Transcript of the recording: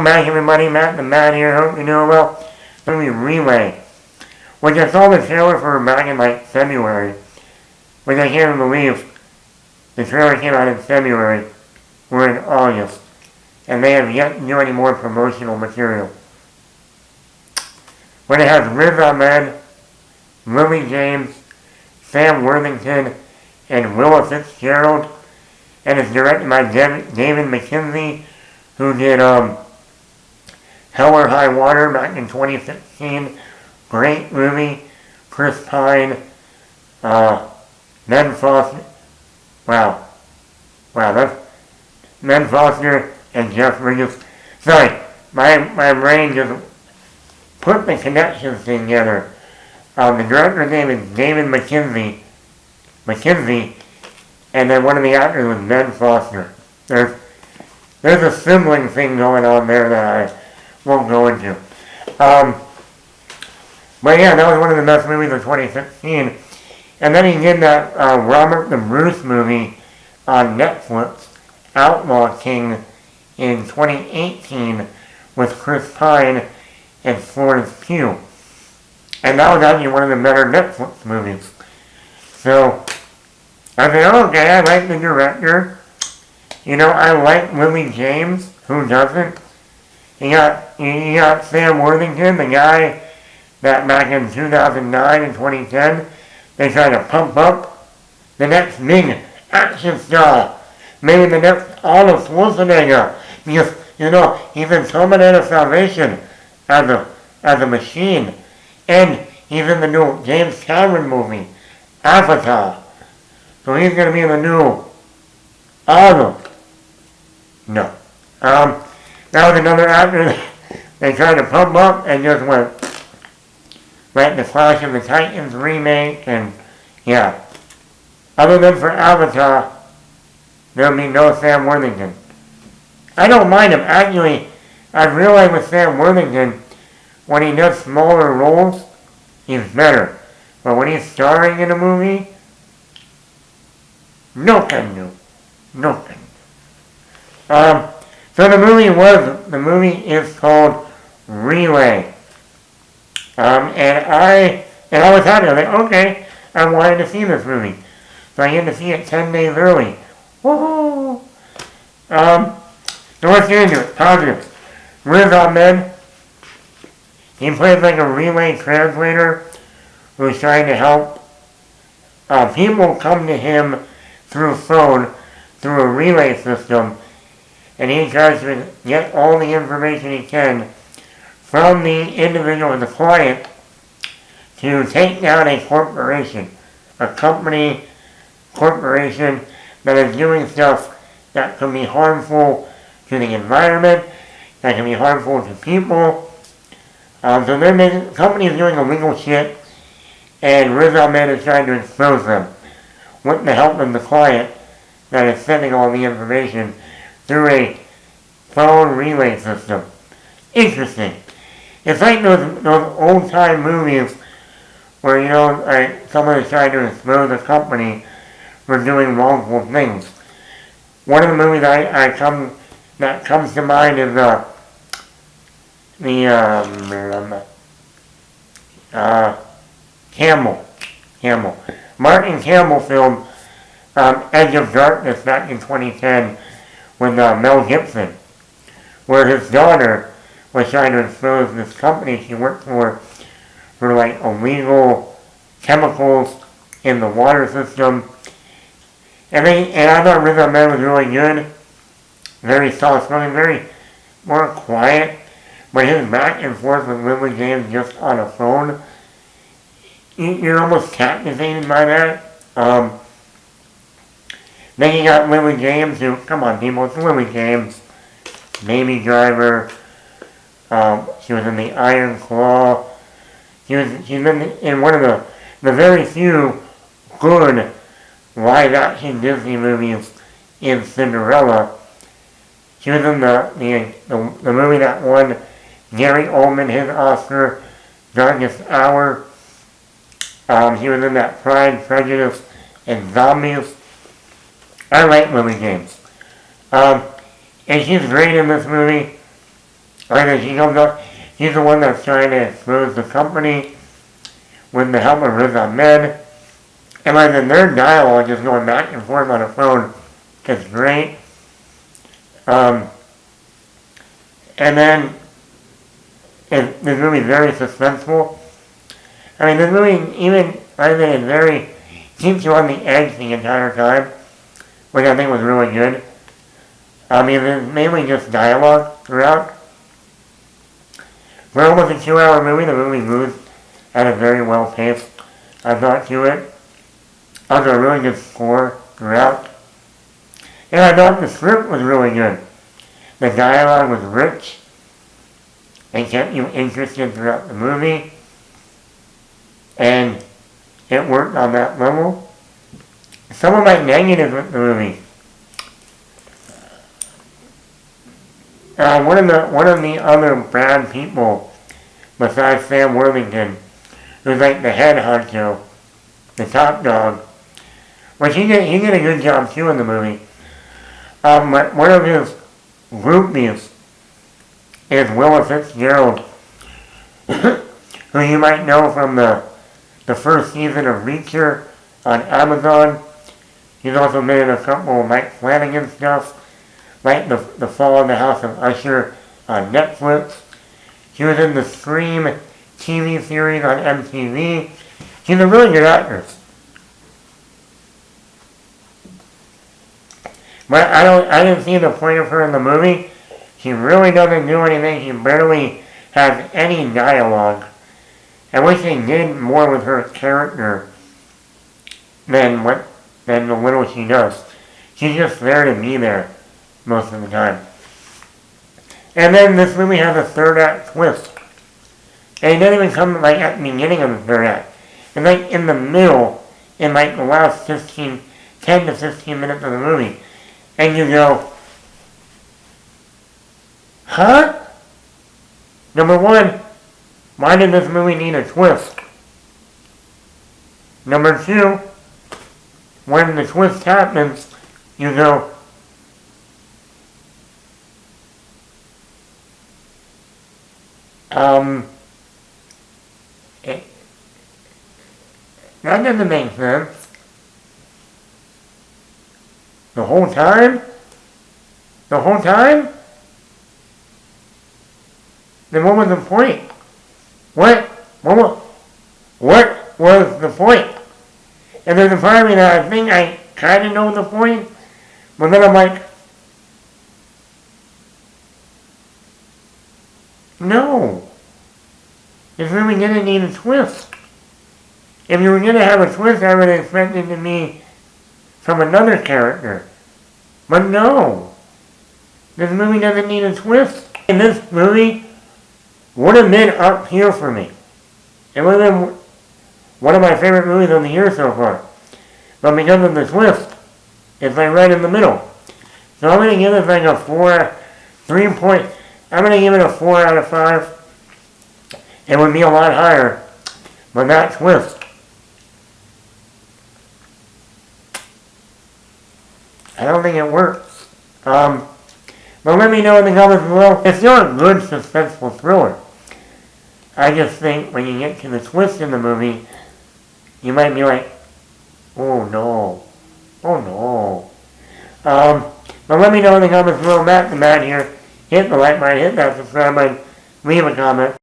Welcome back, everybody. Matt the Man here. Hope you're doing well. Movie Relay, which I saw the trailer for back in like February, which I can't believe the trailer came out in February. We're in August, and they have yet to do any more promotional material. But it has Riz Ahmed, Lily James, Sam Worthington, and Willa Fitzgerald, and it's directed by David McKenzie, who did Hell or High Water back in 2016. Great movie. Chris Pine, Ned Foster. Wow, that's Ned Foster and Jeff Bridges. Sorry, my brain just put the connections together. The director's name is David McKenzie, and then one of the actors was Ned Foster. There's a sibling thing going on there that I won't go into. But yeah, that was one of the best movies of 2016. And then he did that Robert the Bruce movie on Netflix, Outlaw King, in 2018 with Chris Pine and Florence Pugh. And that was actually one of the better Netflix movies. So I said, okay, I like the director. You know, I like Lily James. Who doesn't? You got Sam Worthington, the guy that back in 2009 and 2010, they tried to pump up the next big action star. Maybe the next Arnold Schwarzenegger. Because, you know, he's in Terminator Salvation as a machine. And he's in the new James Cameron movie, Avatar. So he's going to be in the new Arnold. No. That was another actor they tried to pump up and just went like the Clash of the Titans remake, and yeah. Other than for Avatar, there'll be no Sam Worthington. I don't mind him. Actually, I've realized with Sam Worthington, when he does smaller roles, he's better. But when he's starring in a movie, no can do. No can do. So the movie is called Relay. And I was happy. I was like, okay, I wanted to see this movie. So I get to see it 10 days early. Woohoo! So let's get into it. Positives. Riz Ahmed, he plays like a relay translator who's trying to help people come to him through phone, through a relay system, and he tries to get all the information he can from the individual, the client, to take down a corporation, a corporation that is doing stuff that can be harmful to the environment, that can be harmful to people. So the company is doing illegal shit, and Riz Ahmed is trying to expose them with the help of the client that is sending all the information through a phone relay system. Interesting. It's like those old-time movies where, you know, like someone is trying to expose a company for doing wrongful things. One of the movies that comes to mind is Campbell. Martin Campbell film Edge of Darkness back in 2010 with Mel Gibson, where his daughter was trying to expose this company she worked for like illegal chemicals in the water system. And I thought Riz Ahmed was really good, very soft-spoken, very more quiet, but his back and forth with Lily James just on a phone, you're almost captivated by that. Then you got Lily James, who, come on people, it's Lily James, Baby Driver. She was in The Iron Claw. She's been in one of the very few good live-action Disney movies in Cinderella. She was in the movie that won Gary Oldman his Oscar, Darkest Hour. She was in that Pride, Prejudice, and Zombies. I like Lily James. And she's great in this movie. Like as he comes up, he's the one that's trying to expose the company with the help of Riz Ahmed. And like then their dialogue just going back and forth on the phone is great. And then this movie is very suspenseful. I mean, this movie even, I think, keeps you on the edge the entire time, which I think was really good. I mean, it's mainly just dialogue throughout. For almost a 2-hour movie, the movie moves at a very well pace, I thought, to it. Also, a really good score throughout. And I thought the script was really good. The dialogue was rich and kept you interested throughout the movie. And it worked on that level. Some of my negatives with the movie. One of the other bad people, besides Sam Worthington, who's like the head honcho, the top dog, which he did a good job too in the movie. But one of his groupies is Willa Fitzgerald, who you might know from the first season of Reacher on Amazon. He's also been in a couple of Mike Flanagan stuff, like the Fall of the House of Usher on Netflix. He was in the Scream TV series on MTV. She's a really good actress. But I didn't see the point of her in the movie. She really doesn't do anything. She barely has any dialogue. I wish they did more with her character than the little she does. She's just there to be there most of the time. And then this movie has a third act twist. And it doesn't even come like at the beginning of the third act. It's like in the middle, in like the last 10 to 15 minutes of the movie. And you go, huh? Number one, why did this movie need a twist? Number two, when the twist happens, you go, that doesn't make sense. The whole time? The whole time? Then what was the point? What was the point? And there's a part of me that I think I kind of know the point, but then I'm like, no. This movie didn't need a twist. If you were going to have a twist, I would expect it to be from another character. But no. This movie doesn't need a twist. And this movie would have been up here for me. It would have been one of my favorite movies of the year so far. But because of the twist, it's like right in the middle. So I'm going to give it like a 3 I'm going to give it a 4 out of 5. It would be a lot higher, but that twist. I don't think it works. But let me know in the comments below. It's still a good suspenseful thriller. I just think when you get to the twist in the movie, you might be like, oh no. Oh no. But let me know in the comments below. Matt the Man here. Hit the like button, hit that subscribe button, leave a comment.